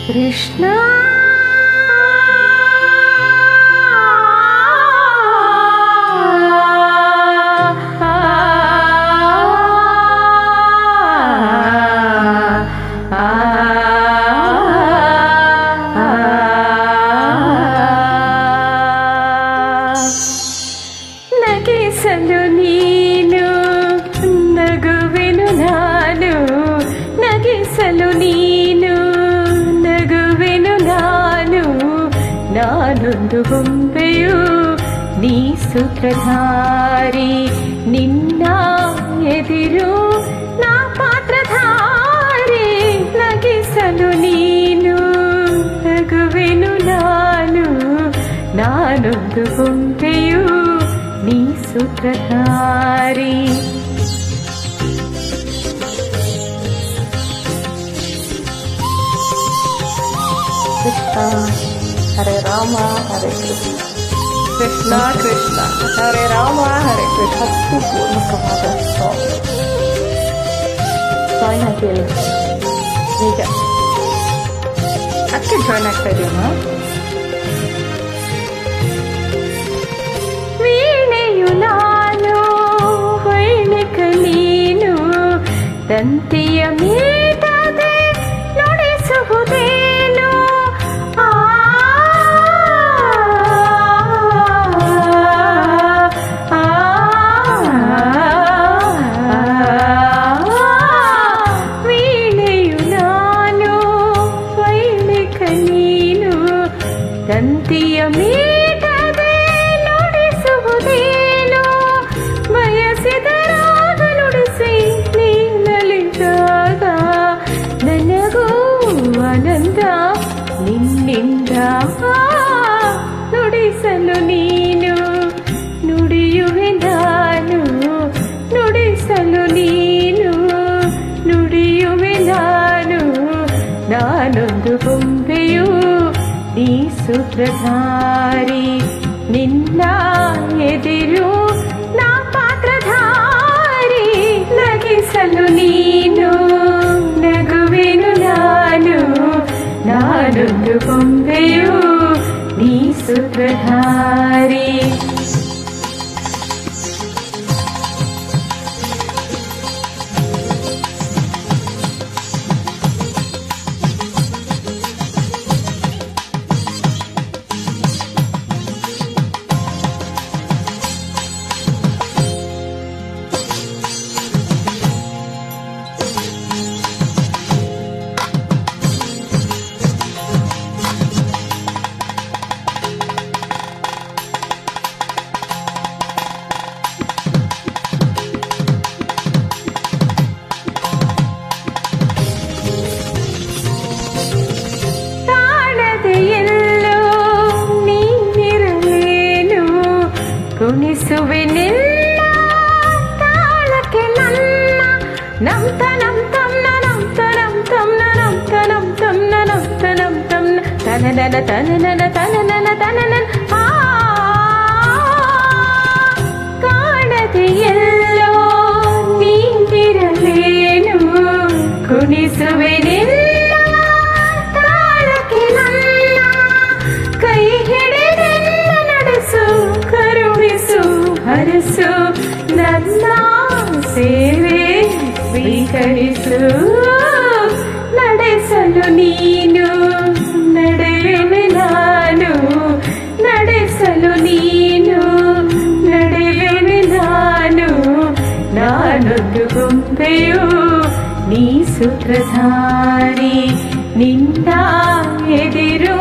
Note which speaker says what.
Speaker 1: ಕೃಷ್ಣ ನಗಿಸಲು ನೀನು ನಗುವೆನು ನಾನು, ನಗಿಸಲು ನೀನು ನಗುವೆನು ನಾನು, ನಾನೊಂದು ಗೊಂಬೆಯು ನೀ ಸೂತ್ರಧಾರಿ, ನಿನ್ನ ಎದಿರು ನಾ ಪಾತ್ರಧಾರಿ. ನಗಿಸಲು ನೀನು ನಗುವೆನು ನಾನು, ನಾನೊಂದು ಗೊಂಬೆಯು ನೀ ಸೂತ್ರಧಾರಿ. ಕೃಷ್ಣ ಹರೇ ರಾಮ ಹರೇ ಕೃಷ್ಣ, ಕೃಷ್ಣ ಕೃಷ್ಣ ಹರೇ ರಾಮ ಹರೇ ಕೃಷ್ಣ. ಅಷ್ಟು ಪೂರ್ಣಕವಾದ ಜಾಯ್ನ್ ಆಗ್ತೀವಿ ನಿಜ. ಅದಕ್ಕೆ ಜಾಯ್ನ್ ಆಗ್ತಾ ಇದೆಯಮ್ಮ. ವೀಣೆಯು ನಾನು ವೈಣಿಕ ನೀನು, ತಂತಿಯ ಮೀಟದೆ ನುಡಿಸುವುದೇನು. ವೀಣೆಯು ನಾನು ವೈಣಿಕ ನೀನು, ತಂತಿಯ ಮೀಟದೆ ನುಡಿಸುವುದೇನು. ಬಯಸಿದರಾಗ ನುಡಿಸಿ ನೀನಲಿದಾಗ ನನಗೂ ಆನಂದ ನಿನ್ನಿಂದ. ನುಡಿಸಲು ನೀನು ನುಡಿಯುವೆ ನಾನು, ನುಡಿಸಲು ನೀನು ನುಡಿಯುವೆ ನಾನು, ನಾನೊಂದು ಗೊಂಬೆಯು ನೀ ಸೂತ್ರಧಾರಿ, ನಿನ್ನ ಎದಿರು ನಾ ಪಾತ್ರಧಾರಿ. ನಗಿಸಲು ನೀನು ನಗುವೆನು ನಾನು, ನಾನೊಂದು ಗೊಂಬೆಯು ನೀ ಸೂತ್ರಧಾರಿ. ಕುಣಿಸುವೆ ನಿನ್ನ ತಾಳಕ್ಕೆ ನನ್ನ, ನಮ್ತ ನಮ್ತ ನಮ್ತ ನಮ್ತ ನಮ್ತ ನಮ್ತ ನಮ್ತ ನಮ್ತ ತನನನ ತನನನ ತನನನ ತನನನ. ಕಾಣದೆ ಎಲ್ಲೋ ನೀಂದಿರಲೇನು, ಕುಣಿಸುವೆ ನಿನ್ನ ತಾಳಕ್ಕೆ ನನ್ನ, ಕೈ ಹಿಡಿದೆಲ್ಲ ನಡೆಸು ಕರುಣಿಸು ಹರಸು, ನನ್ನ ಸೇವೆ ಸ್ವೀಕರಿಸು. ನಡೆಸಲು ನೀನು ನಡೆಯುವೆ ನಾನು, ನಡೆಸಲು ನೀನು ನಡೆಯುವೆ ನಾನು, ನಾನೊಂದು ಗೊಂಬೆಯು ನೀ ಸೂತ್ರಧಾರಿ, ನಿನ್ನ ಎದಿರು